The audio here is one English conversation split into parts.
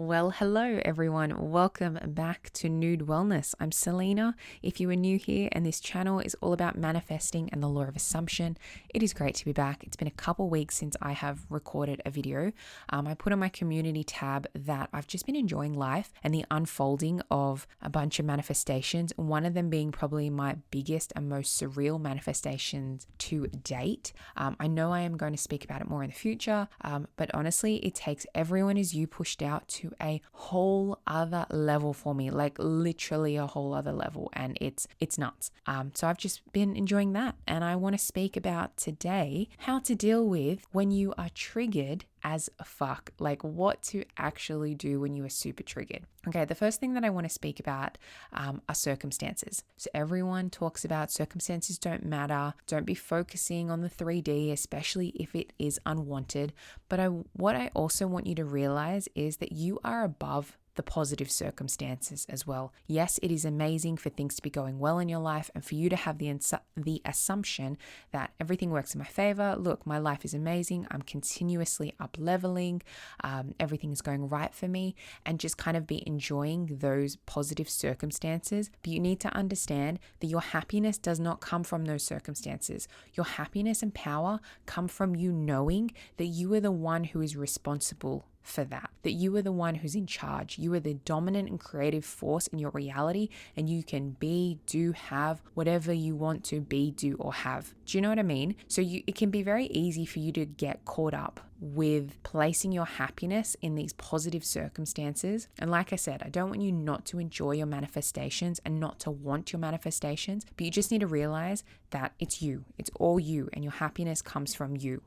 Well, hello everyone. Welcome back to Nude Wellness. I'm Selena. If you are new here and this channel is all about manifesting and the law of assumption, it is great to be back. It's been a couple weeks since I have recorded a video. I put on my community tab that I've just been enjoying life and the unfolding of a bunch of manifestations, one of them being probably my biggest and most surreal manifestations to date. I know I am going to speak about it more in the future, but honestly, it takes everyone as you pushed out to a whole other level for me, like literally a whole other level, and it's nuts. So I've just been enjoying that, and I want to speak about today how to deal with when you are triggered as fuck, like what to actually do when you are super triggered. Okay, the first thing that I want to speak about are circumstances. So everyone talks about circumstances don't matter. Don't be focusing on the 3D, especially if it is unwanted. But what I also want you to realize is that you are above the positive circumstances as well. Yes, it is amazing for things to be going well in your life and for you to have the assumption that everything works in my favor. Look, my life is amazing. I'm continuously up leveling. Everything is going right for me, and just kind of be enjoying those positive circumstances. But you need to understand that your happiness does not come from those circumstances. Your happiness and power come from you knowing that you are the one who is responsible for that you are the one who's in charge. You are the dominant and creative force in your reality, and you can be, do, have whatever you want to be, do, or have. Do you know what I mean? So it can be very easy for you to get caught up with placing your happiness in these positive circumstances. And like I said, I don't want you not to enjoy your manifestations and not to want your manifestations, but you just need to realize that it's you. It's all you, and your happiness comes from you.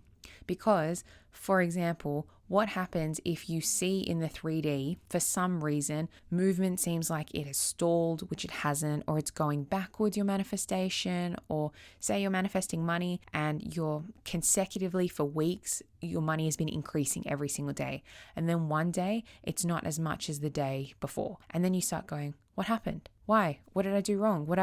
Because, for example, what happens if you see in the 3D, for some reason, movement seems like it has stalled, which it hasn't, or it's going backwards, your manifestation, or say you're manifesting money and you're consecutively for weeks, your money has been increasing every single day. And then one day, it's not as much as the day before. And then you start going, what happened? Why? What did I do wrong? What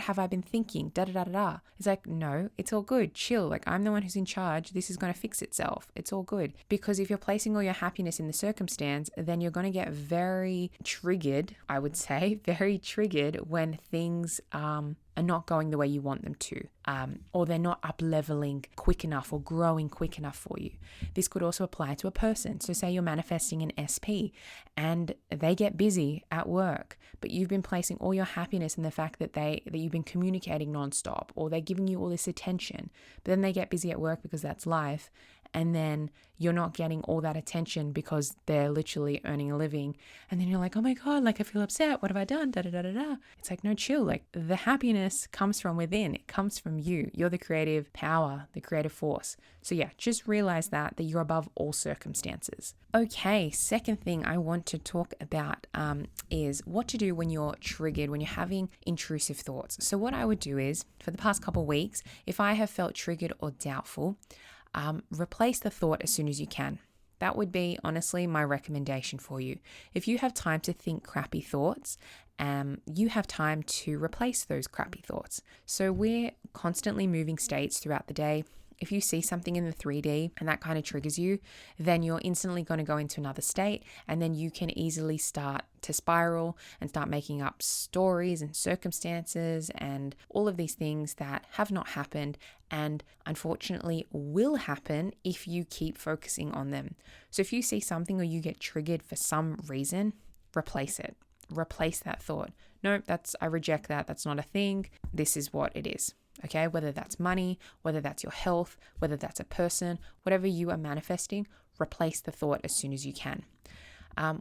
have I been thinking? Da da da da da. It's like, no, it's all good. Chill. Like, I'm the one who's in charge. This is going to fix itself. It's all good. Because if you're placing all your happiness in the circumstance, then you're going to get very triggered, I would say, very triggered when things are not going the way you want them to, or they're not up leveling quick enough or growing quick enough for you. This could also apply to a person. So say you're manifesting an SP and they get busy at work, but you've been placing all your happiness in the fact that you've been communicating nonstop, or they're giving you all this attention, but then they get busy at work because that's life. And then you're not getting all that attention because they're literally earning a living. And then you're like, oh my God, like I feel upset. What have I done? Da da da da da. It's like, no, chill. Like, the happiness comes from within. It comes from you. You're the creative power, the creative force. So yeah, just realize that you're above all circumstances. Okay, second thing I want to talk about is what to do when you're triggered, when you're having intrusive thoughts. So what I would do is, for the past couple of weeks, if I have felt triggered or doubtful, replace the thought as soon as you can. That would be honestly my recommendation for you. If you have time to think crappy thoughts, you have time to replace those crappy thoughts. So we're constantly moving states throughout the day. If you see something in the 3D and that kind of triggers you, then you're instantly going to go into another state, and then you can easily start to spiral and start making up stories and circumstances and all of these things that have not happened and unfortunately will happen if you keep focusing on them. So if you see something or you get triggered for some reason, replace it. Replace that thought. No, I reject that. That's not a thing. This is what it is. Okay, whether that's money, whether that's your health, whether that's a person, whatever you are manifesting, replace the thought as soon as you can.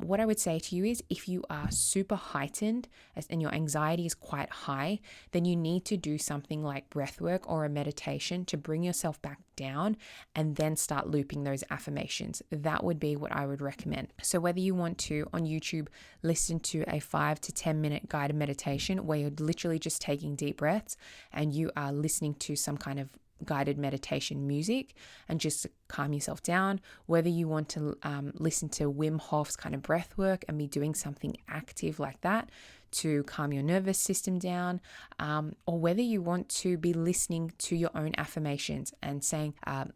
What I would say to you is, if you are super heightened and your anxiety is quite high, then you need to do something like breath work or a meditation to bring yourself back down and then start looping those affirmations. That would be what I would recommend. So whether you want to, on YouTube, listen to a 5 to 10 minute guided meditation where you're literally just taking deep breaths and you are listening to some kind of guided meditation music and just calm yourself down, whether you want to listen to Wim Hof's kind of breath work and be doing something active like that to calm your nervous system down, or whether you want to be listening to your own affirmations and saying,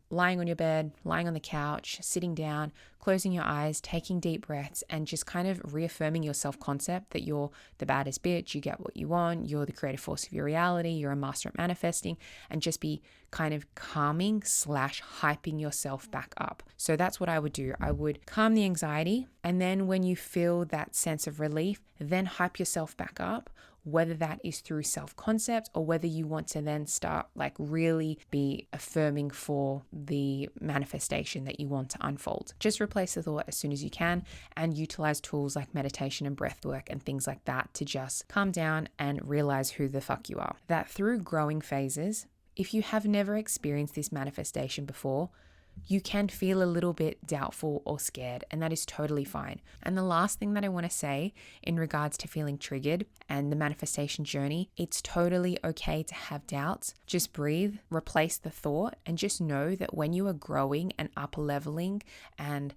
lying on your bed, lying on the couch, sitting down, closing your eyes, taking deep breaths, and just kind of reaffirming your self-concept that you're the baddest bitch, you get what you want, you're the creative force of your reality, you're a master at manifesting, and just be kind of calming / hyping yourself back up. So that's what I would do. I would calm the anxiety, and then when you feel that sense of relief, then hype yourself back up, whether that is through self-concept or whether you want to then start like really be affirming for the manifestation that you want to unfold. Just replace the thought as soon as you can and utilize tools like meditation and breath work and things like that to just calm down and realize who the fuck you are. That through growing phases, if you have never experienced this manifestation before, you can feel a little bit doubtful or scared, and that is totally fine. And the last thing that I want to say in regards to feeling triggered and the manifestation journey, it's totally okay to have doubts. Just breathe, replace the thought, and just know that when you are growing and up leveling and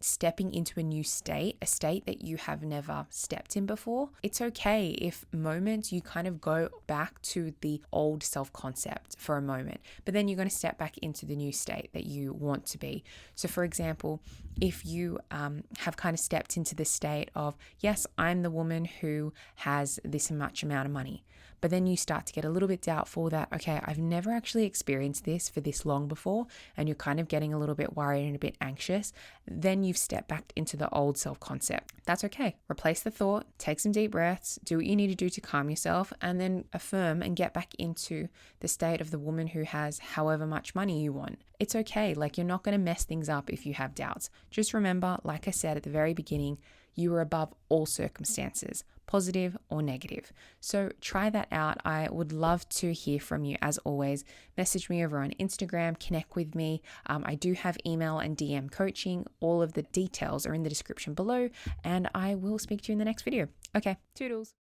stepping into a new state, a state that you have never stepped in before, it's okay if moments you kind of go back to the old self-concept for a moment, but then you're going to step back into the new state that you want to be. So for example, if you have kind of stepped into the state of, yes, I'm the woman who has this much amount of money, but then you start to get a little bit doubtful that, okay, I've never actually experienced this for this long before, and you're kind of getting a little bit worried and a bit anxious, then you've stepped back into the old self-concept. That's okay. Replace the thought, take some deep breaths, do what you need to do to calm yourself, and then affirm and get back into the state of the woman who has however much money you want. It's okay. Like, you're not going to mess things up if you have doubts. Just remember, like I said at the very beginning, you are above all circumstances, positive or negative. So try that out. I would love to hear from you. As always, message me over on Instagram, connect with me. I do have email and DM coaching. All of the details are in the description below, and I will speak to you in the next video. Okay, toodles.